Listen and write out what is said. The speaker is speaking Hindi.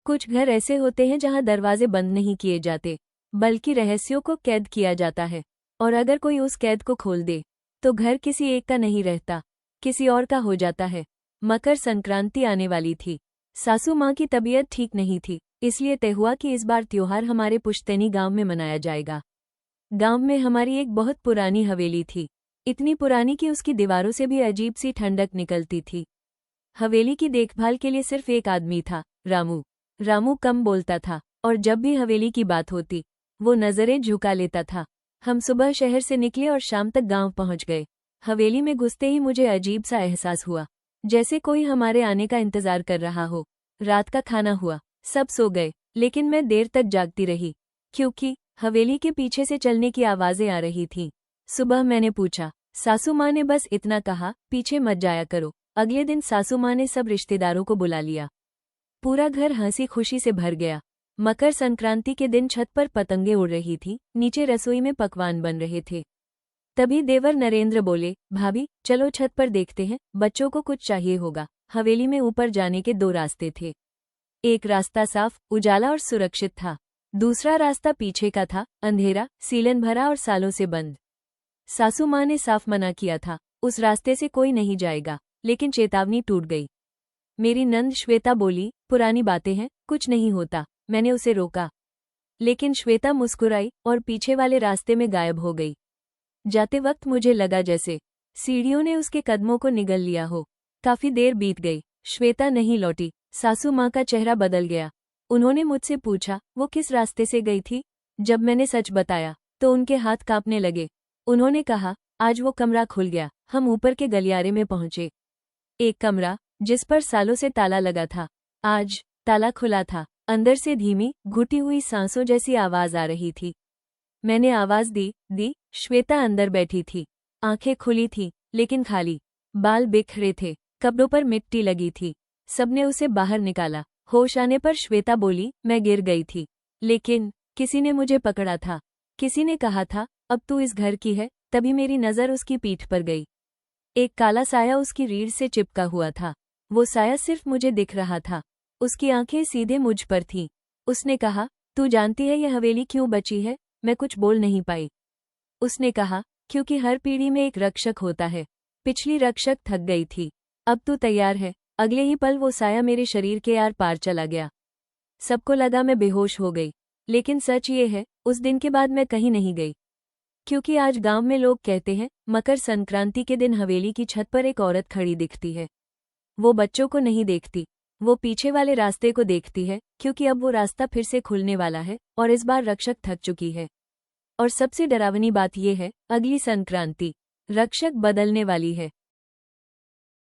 कुछ घर ऐसे होते हैं जहां दरवाजे बंद नहीं किए जाते, बल्कि रहस्यों को कैद किया जाता है। और अगर कोई उस कैद को खोल दे, तो घर किसी एक का नहीं रहता, किसी और का हो जाता है। मकर संक्रांति आने वाली थी। सासू माँ की तबीयत ठीक नहीं थी, इसलिए तय हुआ कि इस बार त्योहार हमारे पुश्तैनी गांव में मनाया जाएगा। गांव में हमारी एक बहुत पुरानी हवेली थी, इतनी पुरानी कि उसकी दीवारों से भी अजीब सी ठंडक निकलती थी। हवेली की देखभाल के लिए सिर्फ एक आदमी था, रामू। रामू कम बोलता था, और जब भी हवेली की बात होती, वो नजरें झुका लेता था। हम सुबह शहर से निकले और शाम तक गांव पहुंच गए। हवेली में घुसते ही मुझे अजीब सा एहसास हुआ, जैसे कोई हमारे आने का इंतजार कर रहा हो। रात का खाना हुआ, सब सो गए, लेकिन मैं देर तक जागती रही, क्योंकि हवेली के पीछे से चलने की आवाजें आ रही थीं। सुबह मैंने पूछा, सासू माँ ने बस इतना कहा, पीछे मत जाया करो। अगले दिन सासू माँ ने सब रिश्तेदारों को बुला लिया। पूरा घर हंसी खुशी से भर गया। मकर संक्रांति के दिन छत पर पतंगे उड़ रही थी, नीचे रसोई में पकवान बन रहे थे। तभी देवर नरेंद्र बोले, भाभी चलो छत पर देखते हैं, बच्चों को कुछ चाहिए होगा। हवेली में ऊपर जाने के दो रास्ते थे। एक रास्ता साफ, उजाला और सुरक्षित था। दूसरा रास्ता पीछे का था, अंधेरा, सीलन भरा और सालों से बंद। सासू माँ ने साफ मना किया था, उस रास्ते से कोई नहीं जाएगा, लेकिन चेतावनी टूट गई। मेरी नंद श्वेता बोली, पुरानी बातें हैं, कुछ नहीं होता। मैंने उसे रोका, लेकिन श्वेता मुस्कुराई और पीछे वाले रास्ते में गायब हो गई। जाते वक्त मुझे लगा जैसे सीढ़ियों ने उसके कदमों को निगल लिया हो। काफी देर बीत गई, श्वेता नहीं लौटी। सासू माँ का चेहरा बदल गया। उन्होंने मुझसे पूछा, वो किस रास्ते से गई थी? जब मैंने सच बताया, तो उनके हाथ कांपने लगे। उन्होंने कहा, आज वो कमरा खुल गया। हम ऊपर के गलियारे में पहुंचे। एक कमरा, जिस पर सालों से ताला लगा था, आज ताला खुला था। अंदर से धीमी, घुटी हुई सांसों जैसी आवाज आ रही थी। मैंने आवाज दी। श्वेता अंदर बैठी थी। आंखें खुली थी, लेकिन खाली। बाल बिखरे थे, कपड़ों पर मिट्टी लगी थी। सबने उसे बाहर निकाला। होश आने पर श्वेता बोली, मैं गिर गई थी, लेकिन किसी ने मुझे पकड़ा था। किसी ने कहा था, अब तू इस घर की है। तभी मेरी नजर उसकी पीठ पर गई। एक काला साया उसकी रीढ़ से चिपका हुआ था। वो साया सिर्फ मुझे दिख रहा था। उसकी आंखें सीधे मुझ पर थीं। उसने कहा, तू जानती है यह हवेली क्यों बची है? मैं कुछ बोल नहीं पाई। उसने कहा, क्योंकि हर पीढ़ी में एक रक्षक होता है। पिछली रक्षक थक गई थी, अब तू तैयार है। अगले ही पल वो साया मेरे शरीर के आर पार चला गया। सबको लगा मैं बेहोश हो गई, लेकिन सच ये है, उस दिन के बाद मैं कहीं नहीं गई। क्योंकि आज गांव में लोग कहते हैं, मकर संक्रांति के दिन हवेली की छत पर एक औरत खड़ी दिखती है। वो बच्चों को नहीं देखती, वो पीछे वाले रास्ते को देखती है, क्योंकि अब वो रास्ता फिर से खुलने वाला है, और इस बार रक्षक थक चुकी है। और सबसे डरावनी बात यह है, अगली संक्रांति रक्षक बदलने वाली है।